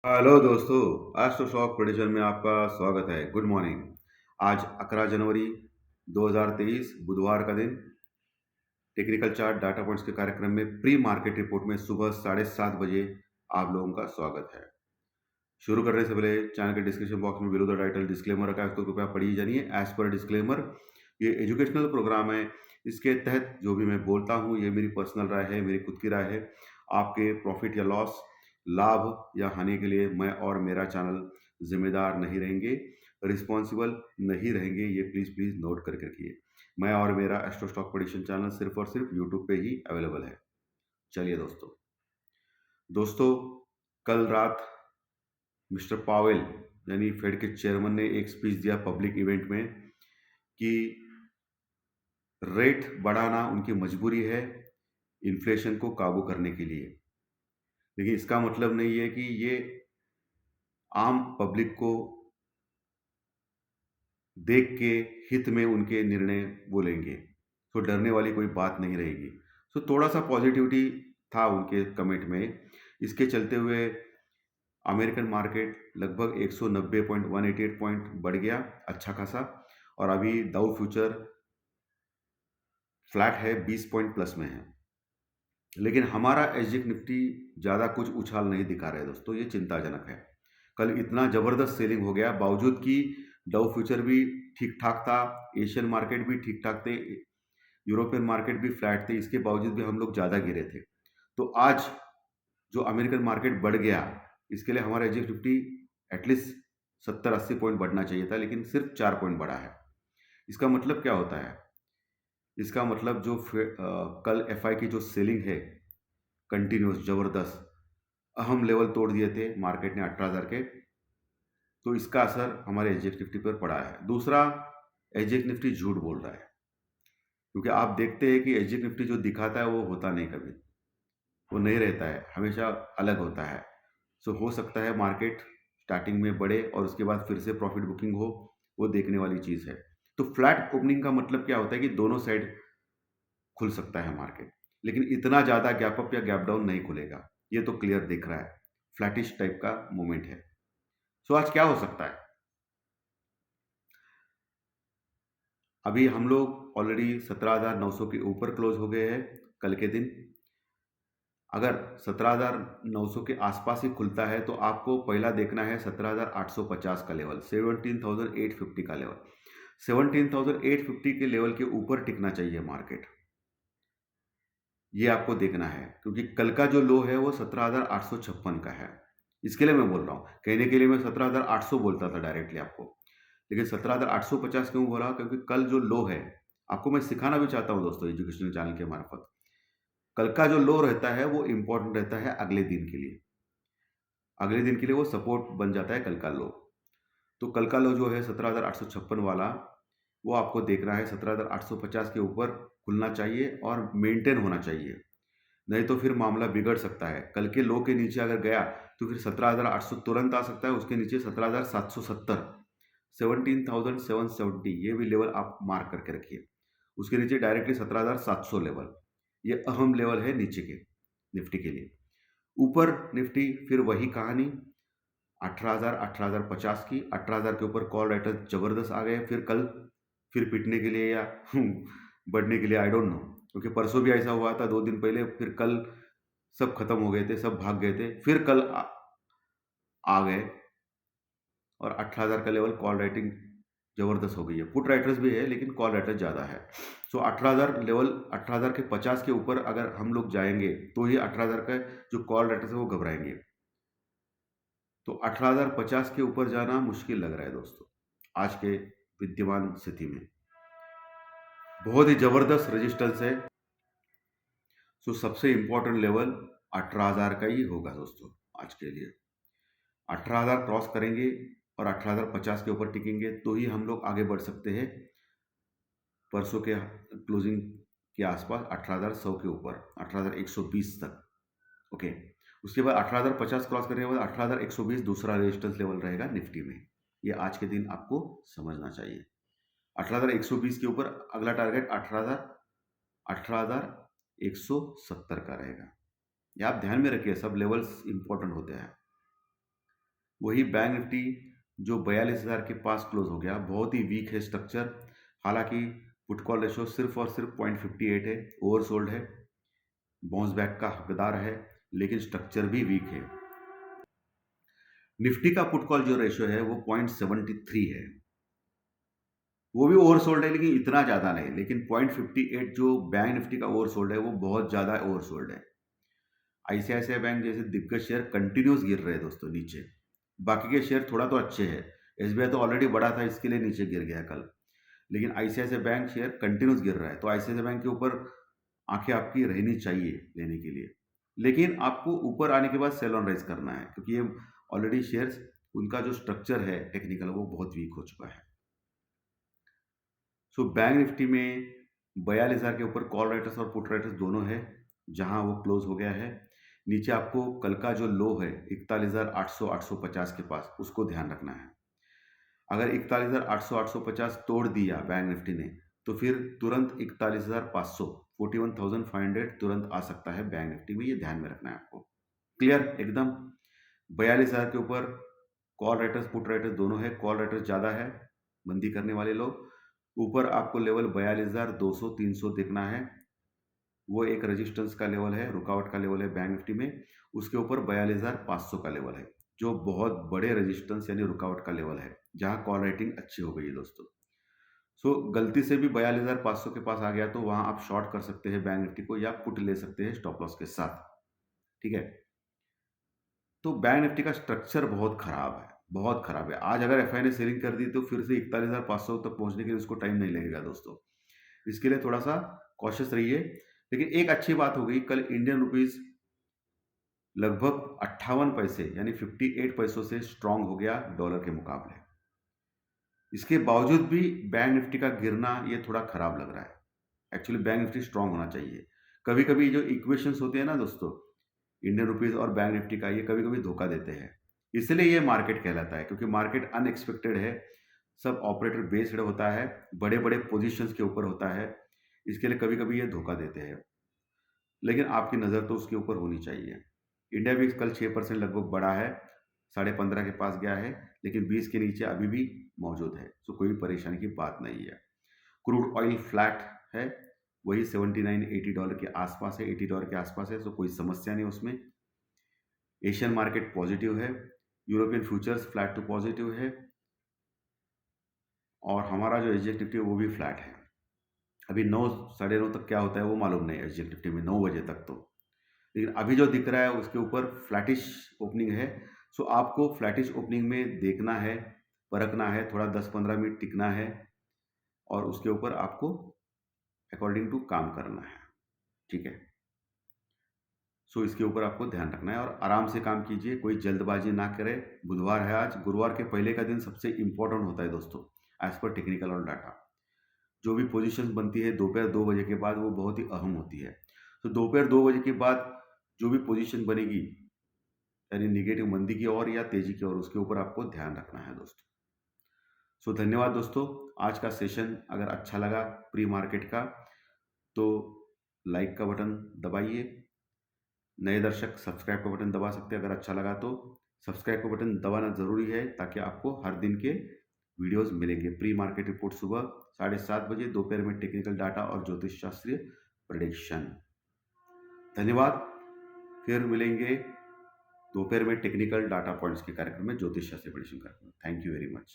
Hello दोस्तों। Astro shock prediction में आपका स्वागत है। Good morning. आज 11 जनवरी 2023 बुधवार का दिन। टेक्निकल चार्ट डाटा पॉइंट्स के कार्यक्रम में प्री मार्केट रिपोर्ट में सुबह 7:30 बजे आप लोगों का स्वागत है। शुरू करने से पहले चैनल के डिस्क्रिप्शन बॉक्स में बिलो द टाइटल डिस्क्लेमर रखा है, उसको कृपया पढ़िए जानिए। एज पर डिस्क्लेमर, ये एजुकेशनल प्रोग्राम है। इसके तहत जो भी मैं बोलता हूँ ये मेरी पर्सनल राय है, मेरी खुद की राय है। आपके प्रॉफिट या लॉस, लाभ या हानि के लिए मैं और मेरा चैनल जिम्मेदार नहीं रहेंगे, रिस्पॉन्सिबल नहीं रहेंगे। ये प्लीज़ प्लीज़ नोट करके रखिए। मैं और मेरा एस्ट्रो स्टॉक प्रेडिक्शन चैनल सिर्फ और सिर्फ यूट्यूब पे ही अवेलेबल है। चलिए दोस्तों, कल रात मिस्टर पावेल यानी फेड के चेयरमैन ने एक स्पीच दिया पब्लिक इवेंट में कि रेट बढ़ाना उनकी मजबूरी है इन्फ्लेशन को काबू करने के लिए। लेकिन इसका मतलब नहीं है कि ये आम पब्लिक को देख के हित में उनके निर्णय बोलेंगे, तो डरने वाली कोई बात नहीं रहेगी। तो थोड़ा सा पॉजिटिविटी था उनके कमेंट में। इसके चलते हुए अमेरिकन मार्केट लगभग 190.188 पॉइंट बढ़ गया, अच्छा खासा। और अभी डाउ फ्यूचर फ्लैट है, 20 पॉइंट प्लस में है। लेकिन हमारा एसजीएक्स निफ्टी ज़्यादा कुछ उछाल नहीं दिखा रहा है दोस्तों, ये चिंताजनक है। कल इतना ज़बरदस्त सेलिंग हो गया, बावजूद कि डाउ फ्यूचर भी ठीक ठाक था, एशियन मार्केट भी ठीक ठाक थे, यूरोपियन मार्केट भी फ्लैट थे, इसके बावजूद भी हम लोग ज़्यादा गिरे थे। तो आज जो अमेरिकन मार्केट बढ़ गया, इसके लिए हमारा एसजीएक्स निफ्टी एटलीस्ट 70-80 पॉइंट बढ़ना चाहिए था, लेकिन सिर्फ 4 पॉइंट बढ़ा है। इसका मतलब क्या होता है? इसका मतलब कल एफआई की जो सेलिंग है कंटिन्यूस ज़बरदस्त, अहम लेवल तोड़ दिए थे मार्केट ने 18,000 के, तो इसका असर हमारे एसजीएक्स निफ्टी पर पड़ा है। दूसरा, एसजीएक्स निफ्टी झूठ बोल रहा है, क्योंकि आप देखते हैं कि एसजीएक्स निफ्टी जो दिखाता है वो होता नहीं, कभी वो नहीं रहता है, हमेशा अलग होता है। सो हो सकता है मार्केट स्टार्टिंग में बढ़े और उसके बाद फिर से प्रॉफिट बुकिंग हो, वो देखने वाली चीज़ है। तो फ्लैट ओपनिंग का मतलब क्या होता है कि दोनों साइड खुल सकता है मार्केट, लेकिन इतना ज़्यादा गैप अप या गैप डाउन नहीं खुलेगा, ये तो क्लियर दिख रहा है। फ्लैटिश टाइप का मूवमेंट है। सो आज क्या हो सकता है? अभी हम लोग ऑलरेडी 17,900 के ऊपर क्लोज हो गए हैं कल के दिन। अगर 17,900 के आसपास ही खुलता है तो आपको पहला देखना है 17,850 का लेवल, 17,850 का लेवल। 17,850 के लेवल के ऊपर टिकना चाहिए मार्केट, ये आपको देखना है। क्योंकि कल का जो लो है वो 17,856 का है। इसके लिए मैं बोल रहा हूँ, कहने के लिए मैं 17,800 बोलता था डायरेक्टली आपको, लेकिन 17,850 क्यों बोला? क्योंकि कल जो लो है, आपको मैं सिखाना भी चाहता हूँ दोस्तों एजुकेशनल चैनल के मार्फत। कल का जो लो रहता है वो इम्पोर्टेंट रहता है अगले दिन के लिए, अगले दिन के लिए वो सपोर्ट बन जाता है कल का लो। तो कल का लो जो है 17,856 वाला, वो आपको देखना है 17,850 के ऊपर खुलना चाहिए और मेंटेन होना चाहिए, नहीं तो फिर मामला बिगड़ सकता है। कल के लो के नीचे अगर गया तो फिर 17,800 तुरंत आ सकता है, उसके नीचे 17,770, 17,770, ये भी लेवल आप मार्क करके रखिए। उसके नीचे डायरेक्टली 17,700 लेवल, ये अहम लेवल है नीचे के निफ्टी के लिए। ऊपर निफ्टी फिर वही कहानी, 18,000 18,050 की, 18,000 के ऊपर कॉल राइटर जबरदस्त आ गए फिर कल, फिर पिटने के लिए या बढ़ने के लिए, आई डोंट नो। क्योंकि परसों भी ऐसा हुआ था 2 दिन पहले, फिर कल सब खत्म हो गए थे, सब भाग गए थे, फिर कल आ गए और 18,000 का लेवल कॉल राइटिंग जबरदस्त हो गई है। पुट राइटर्स भी है लेकिन कॉल राइटर ज़्यादा है। सो 18,000 लेवल, 18,000 के 50 के ऊपर अगर हम लोग जाएंगे तो ही 18,000 का जो कॉल राइटर्स है वो घबराएंगे। तो 18,050 के ऊपर जाना मुश्किल लग रहा है दोस्तों आज के विद्यमान स्थिति में। बहुत ही ज़बरदस्त रेजिस्टेंस है। सो सबसे इम्पोर्टेंट लेवल 18,000 का ही होगा दोस्तों आज के लिए। 18,000 क्रॉस करेंगे और 18,050 के ऊपर टिकेंगे तो ही हम लोग आगे बढ़ सकते हैं परसों के क्लोजिंग के आसपास 18,100 के ऊपर, 18,120 तक। ओके, उसके बाद 18,050 क्रॉस करने के बाद 18,120 दूसरा रेजिस्टेंस लेवल रहेगा निफ्टी में। ये आज के दिन आपको समझना चाहिए। 18,120 के ऊपर अगला टारगेट 18,170 का रहेगा। ये आप ध्यान में रखिए, सब लेवल्स इंपॉर्टेंट होते हैं। वही बैंक निफ्टी जो 42,000 के पास क्लोज हो गया, बहुत ही वीक है स्ट्रक्चर। हालांकि पुट कॉल रेशो सिर्फ और सिर्फ 0.58 है, ओवरसोल्ड है, बाउंस बैक का हकदार है, लेकिन स्ट्रक्चर भी वीक है। निफ्टी का पुट कॉल जो रेशो है वो 0.73 है, वो भी ओवरसोल्ड है लेकिन इतना ज़्यादा नहीं। लेकिन 0.58 जो बैंक निफ्टी का ओवरसोल्ड है वो बहुत ज़्यादा ओवरसोल्ड है। आईसीआईसीआई बैंक जैसे दिग्गज शेयर कंटिन्यूस गिर रहे हैं दोस्तों नीचे। बाकी के शेयर थोड़ा तो अच्छे हैं। एसबीआई तो ऑलरेडी बड़ा था, इसके लिए नीचे गिर गया कल। लेकिन आईसीआईसीआई बैंक शेयर कंटिन्यूस गिर रहा है, तो आईसीआईसीआई बैंक के ऊपर आंखें आपकी रहनी चाहिए लेने के लिए। लेकिन आपको ऊपर आने के बाद सेल ऑन राइज करना है, क्योंकि ये ऑलरेडी शेयर्स, उनका जो स्ट्रक्चर है टेक्निकल, वो बहुत वीक हो चुका है। सो बैंक निफ्टी में 42,000 के ऊपर कॉल राइटर्स और पुट राइटर्स दोनों है, जहां वो क्लोज हो गया है। नीचे आपको कल का जो लो है 41,800-850 के पास, उसको ध्यान रखना है। अगर 41,800-850 तोड़ दिया बैंक निफ्टी ने, तो फिर तुरंत 41,500 41,500 तुरंत आ सकता है बैंक निफ्टी में, ये ध्यान में रखना है आपको। क्लियर एकदम। 42,000 के ऊपर कॉल राइटर्स पुट राइटर्स दोनों है, कॉल राइटर्स ज़्यादा है, बंदी करने वाले लोग। ऊपर आपको लेवल 42,200-300 देखना है, वो एक रेजिस्टेंस का लेवल है, रुकावट का लेवल है बैंक निफ्टी में। उसके ऊपर 42,500 का लेवल है, जो बहुत बड़े रेजिस्टेंस यानी रुकावट का लेवल है, जहां कॉल राइटिंग अच्छी हो गई है दोस्तों। सो गलती से भी 42,500 के पास आ गया तो वहां आप शॉर्ट कर सकते हैं बैंक निफ्टी को, या पुट ले सकते हैं स्टॉप लॉस के साथ। ठीक है। तो बैंक निफ्टी का स्ट्रक्चर बहुत खराब है, बहुत खराब है। आज अगर एफआई ने सेलिंग कर दी तो फिर से 41,500 तक पहुंचने के लिए उसको टाइम नहीं लगेगा दोस्तों। इसके लिए थोड़ा सा कॉशियस रहिए। लेकिन एक अच्छी बात हो गई, कल इंडियन रुपीज लगभग 58 पैसे यानी 58 पैसों से स्ट्रांग हो गया डॉलर के मुकाबले। इसके बावजूद भी बैंक निफ्टी का गिरना ये थोड़ा खराब लग रहा है। एक्चुअली बैंक निफ्टी स्ट्रांग होना चाहिए। कभी कभी जो इक्वेशंस होते हैं ना दोस्तों, इंडियन रुपीज और बैंक निफ्टी का, ये कभी कभी धोखा देते हैं। इसलिए ये मार्केट कहलाता है, क्योंकि मार्केट अनएक्सपेक्टेड है, सब ऑपरेटर बेस्ड होता है, बड़े बड़े पोजीशंस के ऊपर होता है। इसके लिए कभी कभी ये धोखा देते हैं, लेकिन आपकी नज़र तो उसके ऊपर होनी चाहिए। इंडिया भी कल 6% लगभग बढ़ा है, 15.5 के पास गया है, लेकिन 20 के नीचे अभी भी मौजूद है, तो कोई परेशानी की बात नहीं है। क्रूड ऑयल फ्लैट है, वही 79-80 डॉलर के आसपास है, 80 डॉलर के आसपास है, तो कोई समस्या नहीं उसमें। एशियन मार्केट पॉजिटिव है, European futures flat to positive है, और हमारा जो एसजीएक्स निफ्टी है वो भी फ्लैट है। अभी 9 साढ़े 9 तक क्या होता है वो मालूम नहीं, एसजीएक्स निफ्टी में 9 बजे तक तो। लेकिन अभी जो दिख रहा है उसके ऊपर फ्लैटिश ओपनिंग है। सो आपको फ्लैटिश ओपनिंग में देखना है, परखना है, थोड़ा 10-15 मिनट टिकना है, और उसके ऊपर आपको अकॉर्डिंग टू काम करना है। ठीक है। सो इसके ऊपर आपको ध्यान रखना है और आराम से काम कीजिए, कोई जल्दबाजी ना करें। बुधवार है आज, गुरुवार के पहले का दिन सबसे इंपॉर्टेंट होता है दोस्तों, एज पर टेक्निकल और डाटा। जो भी पोजीशन बनती है दोपहर 2 बजे के बाद, वो बहुत ही अहम होती है। तो दोपहर 2 बजे के बाद जो भी पोजीशन बनेगी, यानी निगेटिव मंदी की ओर या तेजी की ओर, उसके ऊपर आपको ध्यान रखना है दोस्तों। सो धन्यवाद दोस्तों। आज का सेशन अगर अच्छा लगा प्री मार्केट का, तो लाइक का बटन दबाइए। नए दर्शक सब्सक्राइब का बटन दबा सकते हैं, अगर अच्छा लगा तो। सब्सक्राइब का बटन दबाना ज़रूरी है, ताकि आपको हर दिन के वीडियोस मिलेंगे। प्री मार्केट रिपोर्ट सुबह 7:30 बजे, दोपहर में टेक्निकल डाटा और ज्योतिष शास्त्रीय प्रेडिक्शन। धन्यवाद। फिर मिलेंगे दोपहर में टेक्निकल डाटा पॉइंट्स के कार्यक्रम में, ज्योतिष शास्त्रीय प्रेडिक्शन कार्यक्रम में। Thank you very much.